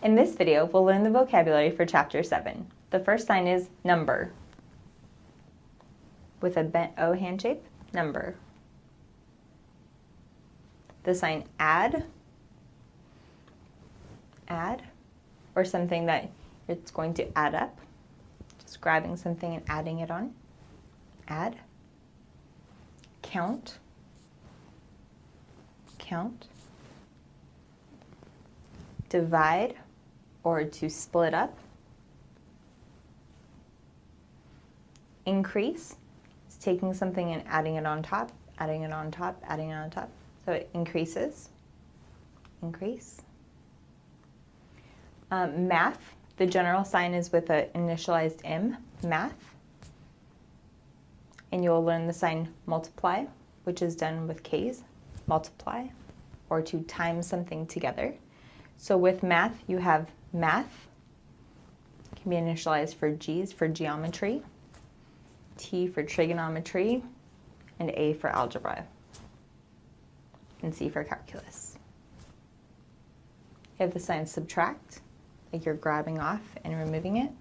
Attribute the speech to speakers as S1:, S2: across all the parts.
S1: In this video, we'll learn the vocabulary for Chapter 7. The first sign is number. With a bent O hand shape, number. The sign add, or something that it's going to add up. Just grabbing something and adding it on. Add. Count. Divide, or to split up. Increase is taking something and adding it on top, adding it on top, adding it on top. So it increases. Increase. Math, the general sign is with an initialized M, math. And you'll learn the sign multiply, which is done with K's, multiply, or to time something together. So with math, you have math, can be initialized for G's for geometry, T for trigonometry, and A for algebra, and C for calculus. You have the sign subtract, like you're grabbing off and removing it.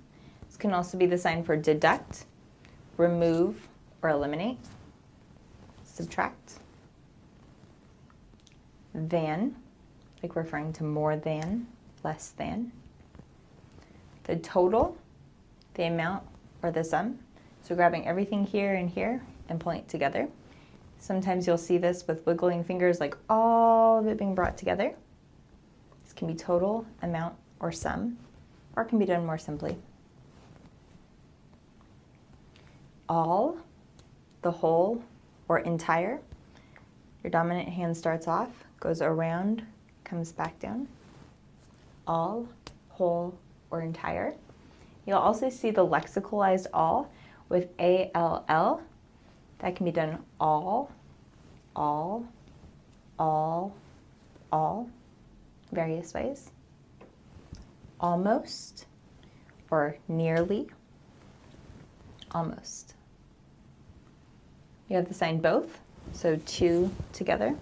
S1: This can also be the sign for deduct, remove, or eliminate. Subtract. Than, like referring to more than, less than. The total, the amount, or the sum. So grabbing everything here and here and pulling it together. Sometimes you'll see this with wiggling fingers, like all of it being brought together. This can be total, amount, or sum, or it can be done more simply. All, the whole, or entire. Your dominant hand starts off, goes around, comes back down. All, whole, or entire. You'll also see the lexicalized all with ALL. That can be done all, various ways. Almost, or nearly, almost. You have the sign both, so two together,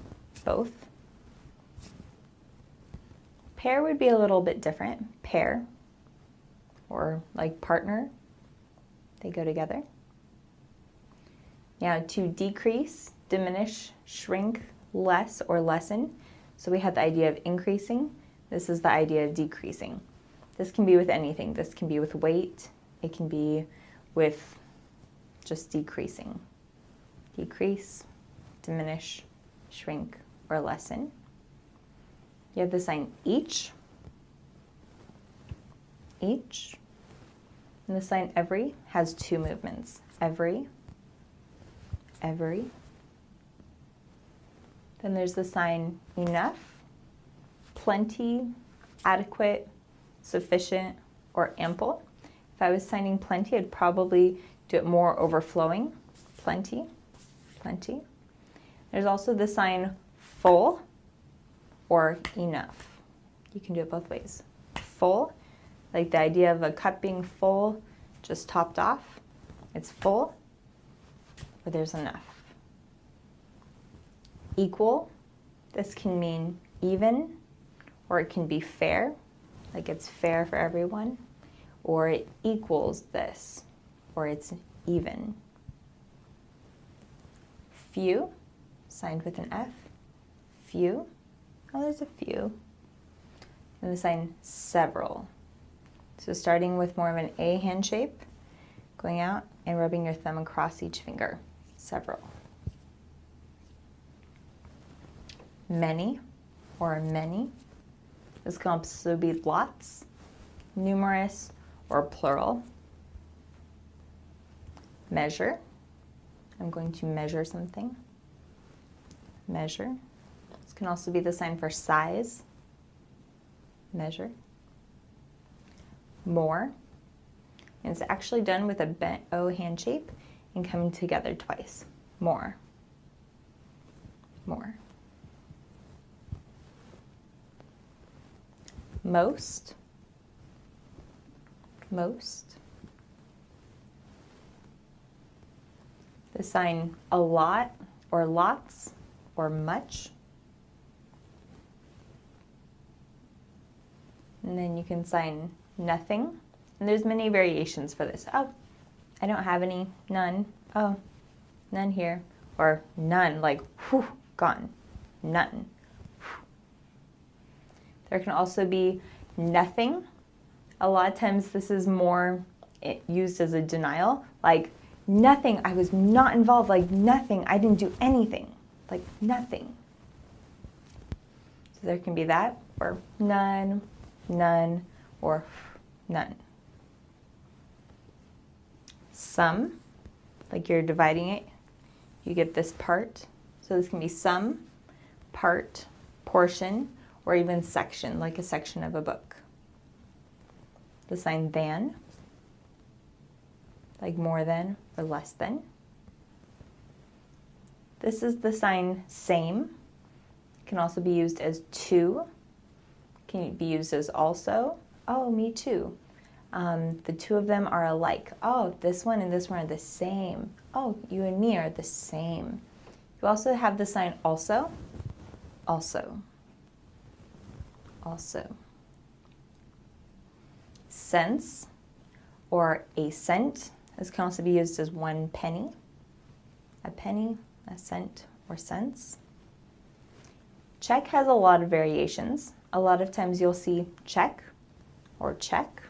S1: both. Pair would be a little bit different, pair, or like partner, they go together. Now to decrease, diminish, shrink, less, or lessen. So we had the idea of increasing. This is the idea of decreasing. This can be with anything. This can be with weight. It can be with just decreasing. Decrease, diminish, shrink, or lessen. You have the sign each. Each. And the sign every has two movements. Every. Then there's the sign enough, plenty, adequate, sufficient, or ample. If I was signing plenty, I'd probably do it more overflowing. Plenty. There's also the sign full or enough. You can do it both ways. Full, like the idea of a cup being full, just topped off. It's full, or there's enough. Equal, this can mean even, or it can be fair, like it's fair for everyone, or it equals this, or it's even. Few, signed with an F. Few, oh, there's a few. And the sign several. So starting with more of an A hand shape, going out and rubbing your thumb across each finger. Several. Many, or many. This can also be lots, numerous, or plural. Measure. I'm going to measure something. Measure. This can also be the sign for size. Measure. More. And it's actually done with a bent O hand shape and coming together twice. More. Most. The sign a lot, or lots, or much. And then you can sign nothing. And there's many variations for this. Oh, I don't have any, none. Oh, none here. Or none, like, whew, gone, none. There can also be nothing. A lot of times this is more used as a denial, like nothing, I was not involved, like nothing, I didn't do anything, like nothing. So there can be that, or none, none, or none. Some, like you're dividing it, you get this part. So this can be some, part, portion, or even section, like a section of a book. The sign than, like more than or less than. This is the sign same. It can also be used as to. Can be used as also. Oh, me too. The two of them are alike. Oh, this one and this one are the same. Oh, you and me are the same. You also have the sign also. Also. Also. Cents or a cent. This can also be used as 1 penny. A penny, a cent, or cents. Check has a lot of variations. A lot of times you'll see check or check.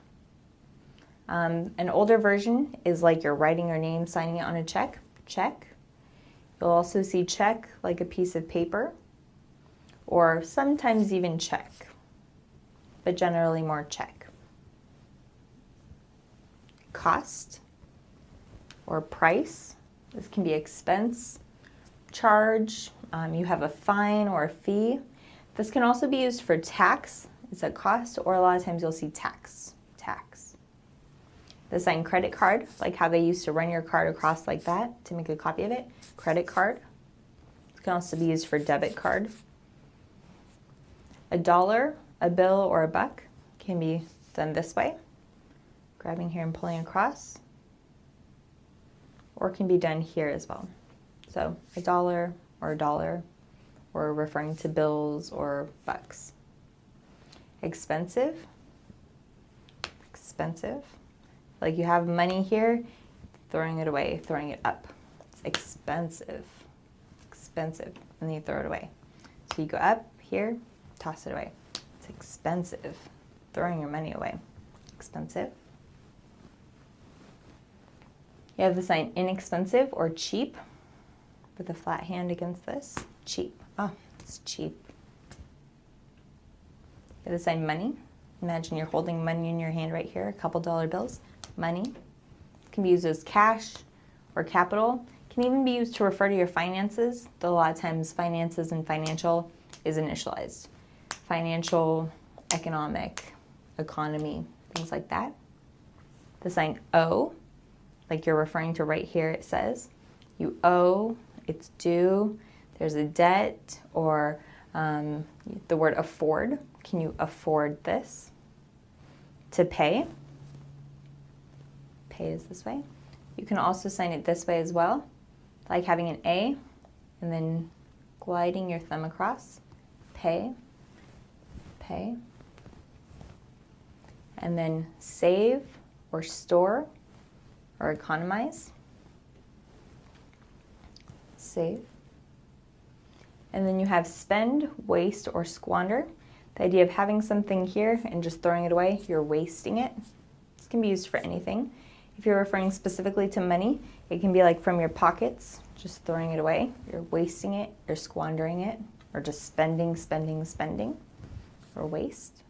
S1: An older version is like you're writing your name, signing it on a check, check. You'll also see check like a piece of paper, or sometimes even check, but generally more check. Cost or price. This can be expense, charge. You have a fine or a fee. This can also be used for tax. It's a cost, or a lot of times you'll see tax. Tax. The sign credit card, like how they used to run your card across like that to make a copy of it. Credit card. It can also be used for debit card. A dollar, a bill, or a buck can be done this way. Grabbing here and pulling across. Or can be done here as well. So a dollar, or referring to bills or bucks. Expensive. Expensive. Like you have money here, throwing it away, throwing it up. It's expensive. Expensive. And then you throw it away. So you go up here, toss it away. It's expensive. Throwing your money away. Expensive. You have the sign inexpensive or cheap with a flat hand against this. Cheap. Oh, it's cheap. You have the sign money. Imagine you're holding money in your hand right here, a couple dollar bills. Money. It can be used as cash or capital. It can even be used to refer to your finances, though a lot of times finances and financial is initialized. Financial, economic, economy, things like that. The sign owe, like you're referring to right here, it says you owe, it's due, there's a debt, or the word afford. Can you afford this? To pay. Pay is this way. You can also sign it this way as well, like having an A and then gliding your thumb across. Pay, pay. And then save or store or economize. Save. And then you have spend, waste, or squander. The idea of having something here and just throwing it away, you're wasting it. This can be used for anything. If you're referring specifically to money, it can be like from your pockets, just throwing it away. You're wasting it, you're squandering it, or just spending, spending, spending, or waste.